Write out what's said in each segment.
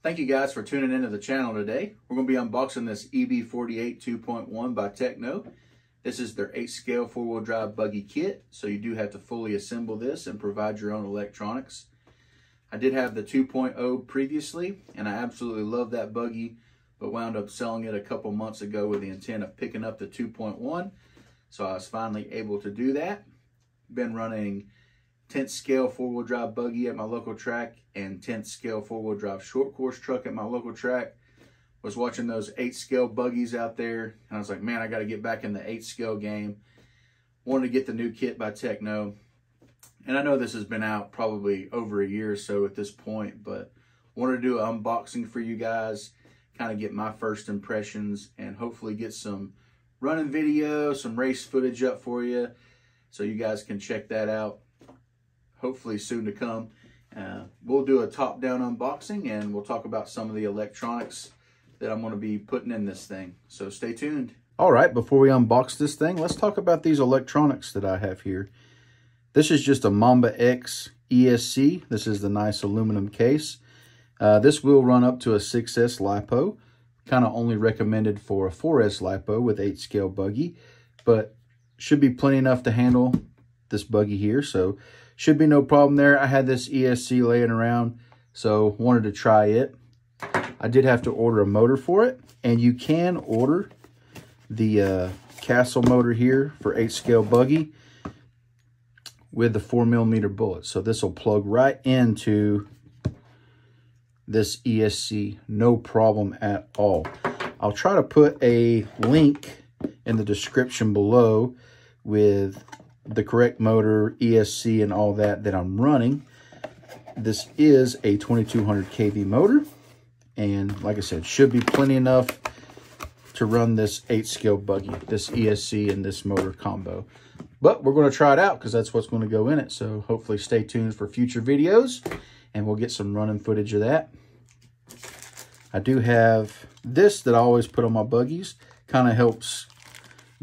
Thank you guys for tuning into the channel today. We're going to be unboxing this EB48 2.1 by Tekno. This is their 8-scale 4-wheel drive buggy kit, so you do have to fully assemble this and provide your own electronics. I did have the 2.0 previously, and I absolutely love that buggy, but wound up selling it a couple months ago with the intent of picking up the 2.1, so I was finally able to do that. Been running 10th scale 4-wheel drive buggy at my local track and 10th scale 4-wheel drive short course truck at my local track. Was watching those 8 scale buggies out there, and I was like, man, I got to get back in the 8 scale game. Wanted to get the new kit by Tekno, and I know this has been out probably over a year or so at this point, but wanted to do an unboxing for you guys, kind of get my first impressions, and hopefully get some running video, some race footage up for you, so you guys can check that out. Hopefully soon to come. We'll do a top-down unboxing, and we'll talk about some of the electronics that I'm going to be putting in this thing. So stay tuned. All right, before we unbox this thing, let's talk about these electronics that I have here. This is just a Mamba X ESC. This is the nice aluminum case. This will run up to a 6S LiPo. Kind of only recommended for a 4S LiPo with 8 scale buggy, but should be plenty enough to handle this buggy here, so should be no problem there. I had this ESC laying around, so wanted to try it. I did have to order a motor for it, and you can order the Castle motor here for 8 scale buggy with the 4mm bullet. So this will plug right into this ESC, no problem at all. I'll try to put a link in the description below with the correct motor, ESC, and all that I'm running. This is a 2200 kV motor, and like I said, should be plenty enough to run this 8 scale buggy, this ESC and this motor combo. But we're going to try it out because that's what's going to go in it. So hopefully stay tuned for future videos, and we'll get some running footage of that. I do have this that I always put on my buggies. Kind of helps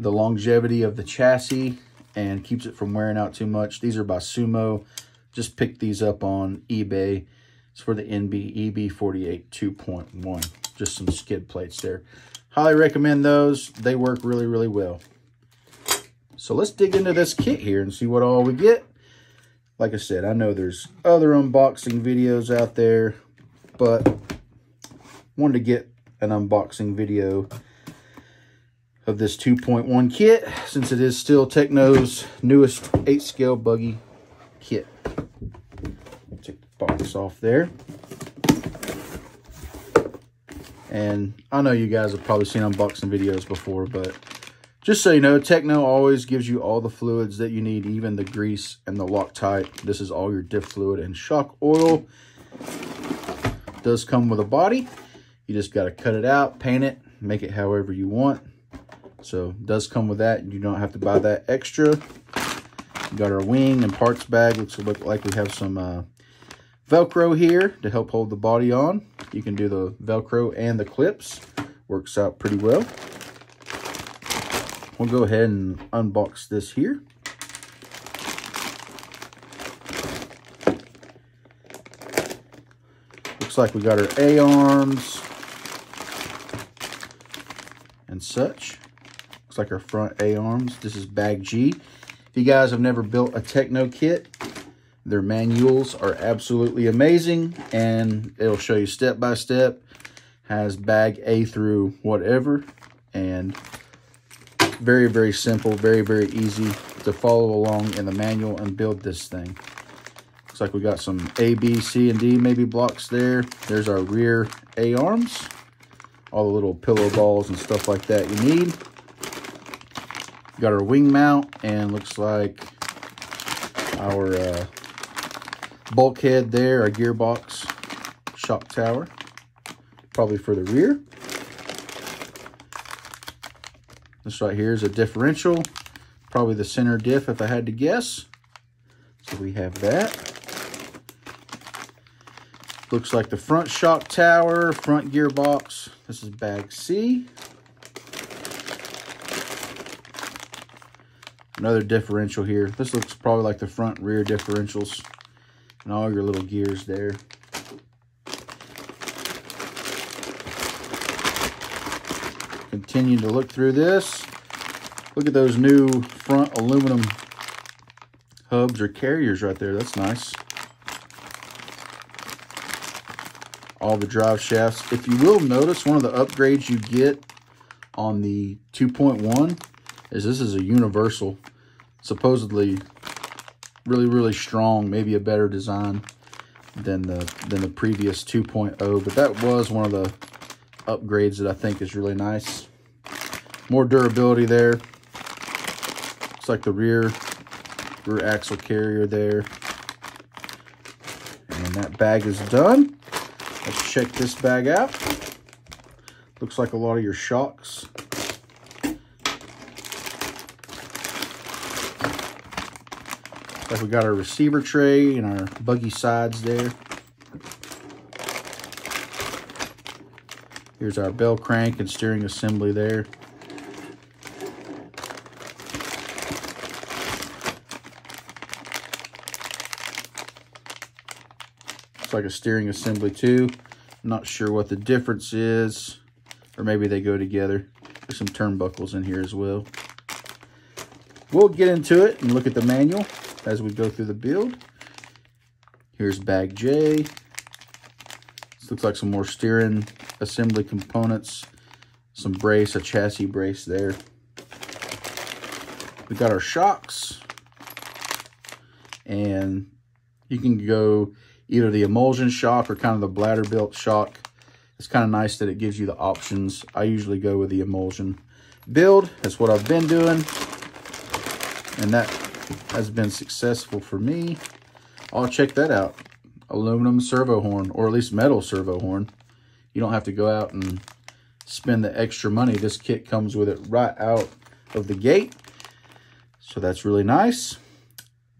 the longevity of the chassis and keeps it from wearing out too much. These are by Sumo. Just picked these up on eBay. It's for the EB48 2.1. Just some skid plates there. Highly recommend those. They work really, really well. So let's dig into this kit here and see what all we get. Like I said, I know there's other unboxing videos out there, but wanted to get an unboxing video of this 2.1 kit, since it is still Tekno's newest 8 scale buggy kit. Take the box off there. And I know you guys have probably seen unboxing videos before, but just so you know, Tekno always gives you all the fluids that you need, even the grease and the Loctite. This is all your diff fluid and shock oil. It does come with a body. You just got to cut it out, paint it, make it however you want. So it does come with that. You don't have to buy that extra. We got our wing and parts bag. Looks like we have some Velcro here to help hold the body on. You can do the Velcro and the clips. Works out pretty well. We'll go ahead and unbox this here. Looks like we got our A-arms and such. Looks like our front A-arms. This is bag G. If you guys have never built a Tekno kit, their manuals are absolutely amazing, and it'll show you step by step. Has bag A through whatever, and very, very simple, very, very easy to follow along in the manual and build this thing. Looks like we got some A, B, C, and D maybe blocks there. There's our rear A-arms. All the little pillow balls and stuff like that you need. Got our wing mount, and looks like our bulkhead there, our gearbox shock tower, probably for the rear. This right here is a differential, probably the center diff if I had to guess. So we have that. Looks like the front shock tower, front gearbox. This is bag C. Another differential here. This looks probably like the front rear differentials and all your little gears there. Continue to look through this. Look at those new front aluminum hubs or carriers right there. That's nice. All the drive shafts. If you will notice, one of the upgrades you get on the 2.1 is this is a universal. Supposedly really, really strong, maybe a better design than the previous 2.0, but that was one of the upgrades that I think is really nice. More durability there. It's like the rear axle carrier there. And that bag is done. Let's check this bag out. Looks like a lot of your shocks. Like we got our receiver tray and our buggy sides there. Here's our bell crank and steering assembly there. Looks like a steering assembly too. I'm not sure what the difference is, or maybe they go together. There's some turnbuckles in here as well. We'll get into it and look at the manual as we go through the build. Here's bag J. This looks like some more steering assembly components, some brace, a chassis brace there. We got our shocks, and you can go either the emulsion shock or kind of the bladder built shock. It's kind of nice that it gives you the options. I usually go with the emulsion build. That's what I've been doing, and that has been successful for me. I'll check that out. Aluminum servo horn, or at least metal servo horn. You don't have to go out and spend the extra money. This kit comes with it right out of the gate. So that's really nice.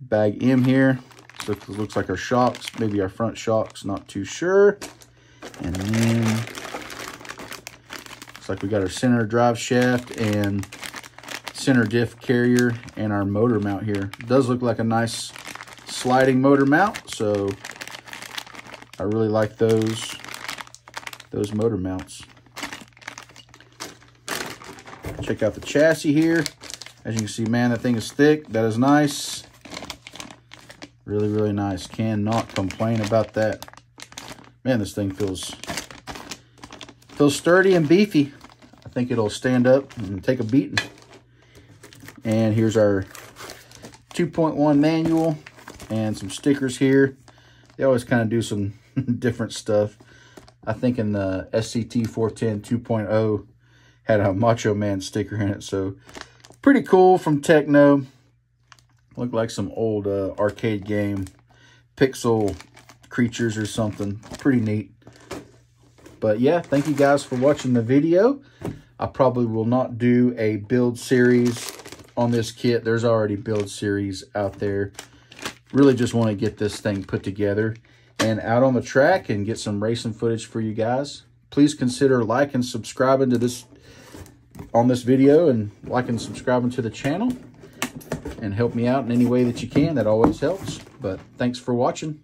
Bag M here. So it looks like our shocks, maybe our front shocks, not too sure. And then looks like we got our center drive shaft and center diff carrier and our motor mount here. It does look like a nice sliding motor mount, so I really like those motor mounts. Check out the chassis here. As you can see, man, that thing is thick. That is nice. Really, really nice. Cannot complain about that. Man, this thing feels sturdy and beefy. I think it'll stand up and take a beating. And here's our 2.1 manual and some stickers here. They always kind of do some different stuff. I think in the SCT 410 2.0 had a Macho Man sticker in it. So pretty cool from Tekno. Looked like some old arcade game pixel creatures or something. Pretty neat. But yeah, thank you guys for watching the video. I probably will not do a build series on this kit. There's already build series out there. Really just want to get this thing put together and out on the track and get some racing footage for you guys. Please consider liking and subscribing to this video, and like and subscribing to the channel, and help me out in any way that you can. That always helps. But thanks for watching.